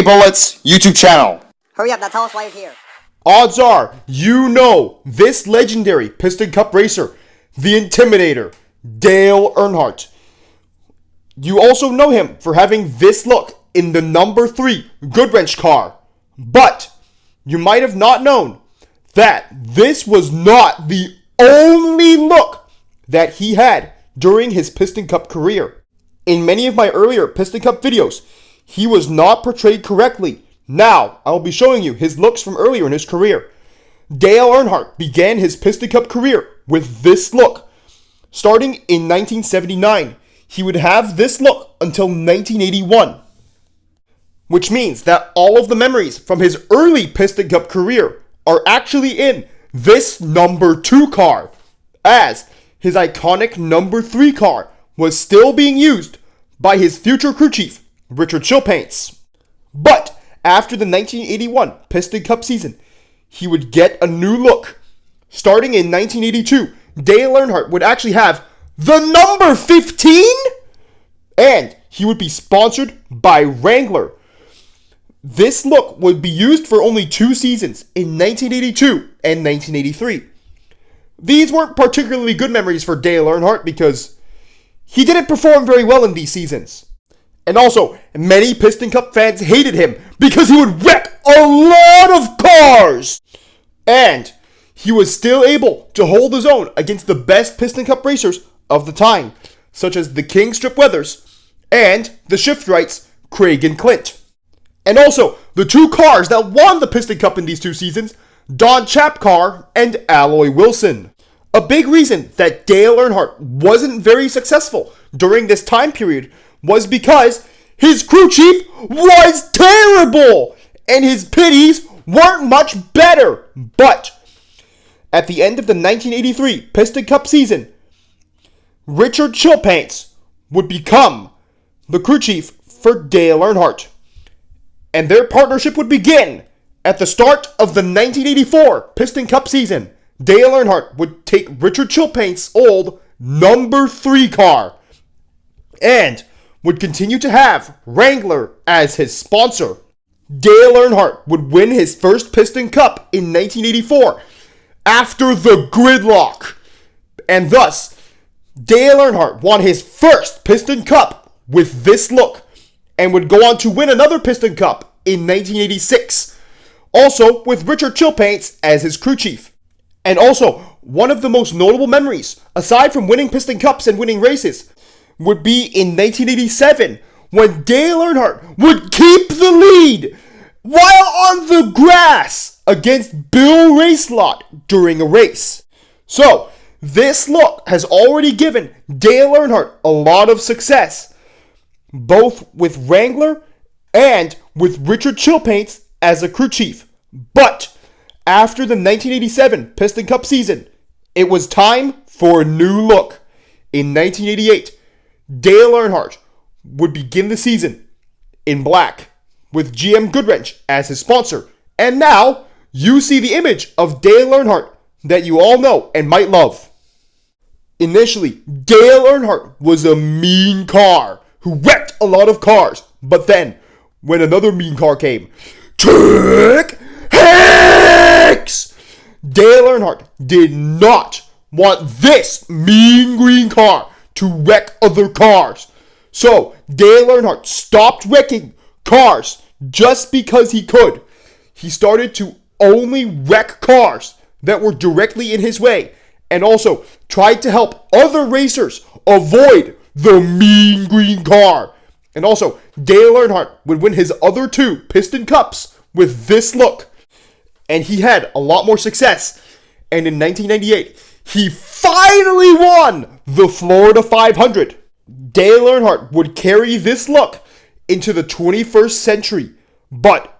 Hey Bullets YouTube channel. Hurry up, now tell us why you're here. Odds are you know this legendary Piston Cup racer, the Intimidator, Dale Earnhardt. You also know him for having this look in the number 3 Goodwrench car. But you might have not known that this was not the only look that he had during his Piston Cup career. In many of my earlier Piston Cup videos, he was not portrayed correctly. Now, I will be showing you his looks from earlier in his career. Dale Earnhardt began his Piston Cup career with this look. Starting in 1979, he would have this look until 1981. Which means that all of the memories from his early Piston Cup career are actually in this number 2 car, as his iconic number 3 car was still being used by his future crew chief, Richard Childress. But after the 1981 Piston Cup season, he would get a new look. Starting in 1982, Dale Earnhardt would actually have the number 15, and he would be sponsored by Wrangler. This look would be used for only 2 seasons, in 1982 and 1983. These weren't particularly good memories for Dale Earnhardt because he didn't perform very well in these seasons. And also, many Piston Cup fans hated him because he would wreck a lot of cars. And he was still able to hold his own against the best Piston Cup racers of the time, such as the King Strip Weathers and the Shiftrights, Craig and Clint. And also, the 2 cars that won the Piston Cup in these 2 seasons, Don Chapcar and Alloy Wilson. A big reason that Dale Earnhardt wasn't very successful during this time period was because his crew chief was terrible and his pitties weren't much better. But at the end of the 1983 Piston Cup season, Richard Childress would become the crew chief for Dale Earnhardt. And their partnership would begin at the start of the 1984 Piston Cup season. Dale Earnhardt would take Richard Childress' old number 3 car and would continue to have Wrangler as his sponsor. Dale Earnhardt would win his first Piston Cup in 1984 after the gridlock. And thus, Dale Earnhardt won his first Piston Cup with this look and would go on to win another Piston Cup in 1986, also with Richard Childress as his crew chief. And also, one of the most notable memories, aside from winning Piston Cups and winning races, would be in 1987 when Dale Earnhardt would keep the lead while on the grass against Bill Racelot during a race. So, this look has already given Dale Earnhardt a lot of success, both with Wrangler and with Richard Childress as a crew chief. But after the 1987 Piston Cup season, it was time for a new look. In 1988, Dale Earnhardt would begin the season in black with GM Goodwrench as his sponsor. And now, you see the image of Dale Earnhardt that you all know and might love. Initially, Dale Earnhardt was a mean car who wrecked a lot of cars. But then, when another mean car came, Trick Hicks! Dale Earnhardt did not want this mean green car to wreck other cars. So, Dale Earnhardt stopped wrecking cars just because he could. He started to only wreck cars that were directly in his way, and also tried to help other racers avoid the mean green car. And also, Dale Earnhardt would win his other 2 Piston Cups with this look. And he had a lot more success. And in 1998, he finally won the Florida 500. Dale Earnhardt would carry this look into the 21st century. But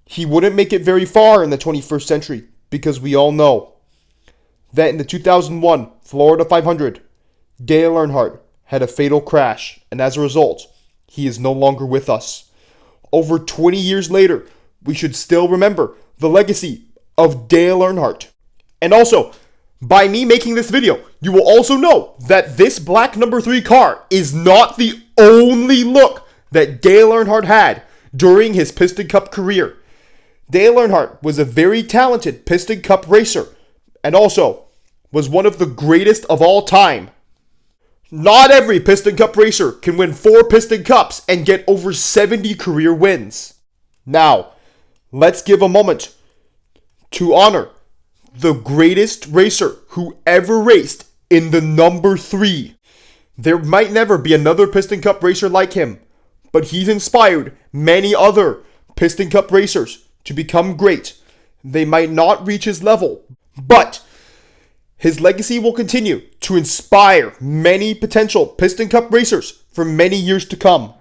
he wouldn't make it very far in the 21st century because we all know that in the 2001 Florida 500, Dale Earnhardt had a fatal crash, and as a result, he is no longer with us. Over 20 years later, we should still remember the legacy of Dale Earnhardt. And also, by me making this video, you will also know that this black number 3 car is not the only look that Dale Earnhardt had during his Piston Cup career. Dale Earnhardt was a very talented Piston Cup racer and also was one of the greatest of all time. Not every Piston Cup racer can win 4 Piston Cups and get over 70 career wins. Now, let's give a moment to honor the greatest racer who ever raced in the number 3. There might never be another Piston Cup racer like him, but he's inspired many other Piston Cup racers to become great. They might not reach his level, but his legacy will continue to inspire many potential Piston Cup racers for many years to come.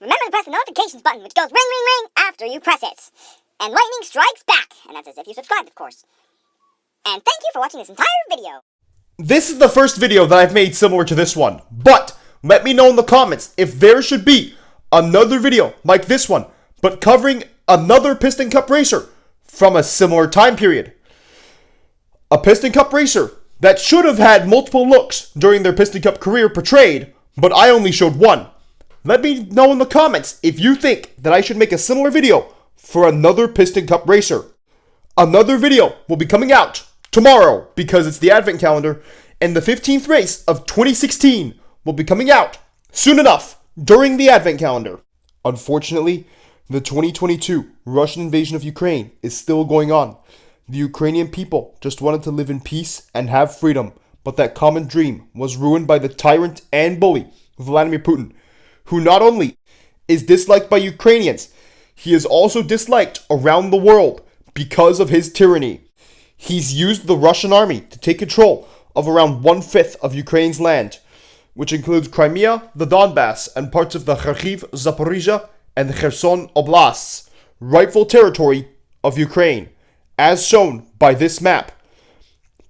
Remember to press the notifications button, which goes ring, ring, ring after you press it. And lightning strikes back, and that's as if you subscribed, of course. And thank you for watching this entire video. This is the first video that I've made similar to this one, but let me know in the comments if there should be another video like this one, but covering another Piston Cup racer from a similar time period. A Piston Cup racer that should have had multiple looks during their Piston Cup career portrayed, but I only showed one. Let me know in the comments if you think that I should make a similar video for another Piston Cup racer. Another video will be coming out tomorrow because it's the advent calendar, and the 15th race of 2016 will be coming out soon enough during the advent calendar. Unfortunately, the 2022 Russian invasion of Ukraine is still going on. The Ukrainian people just wanted to live in peace and have freedom, but that common dream was ruined by the tyrant and bully Vladimir Putin, who not only is disliked by Ukrainians, he is also disliked around the world because of his tyranny. He's used the Russian army to take control of around 1/5 of Ukraine's land, which includes Crimea, the Donbass, and parts of the Kharkiv, Zaporizhia, and Kherson Oblasts, rightful territory of Ukraine, as shown by this map.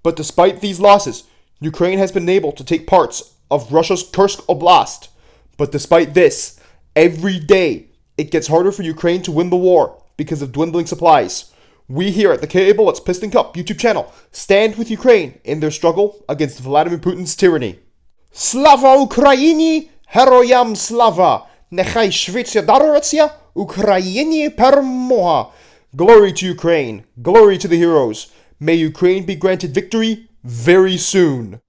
But despite these losses, Ukraine has been able to take parts of Russia's Kursk Oblast. But despite this, every day it gets harder for Ukraine to win the war because of dwindling supplies. We here at the KA Bullets Piston Cup YouTube channel stand with Ukraine in their struggle against Vladimir Putin's tyranny. Slava Ukraini, Heroyam Slava, Nechai Shvetsya Daroratsya, Ukraini Permoha. Glory to Ukraine, glory to the heroes. May Ukraine be granted victory very soon.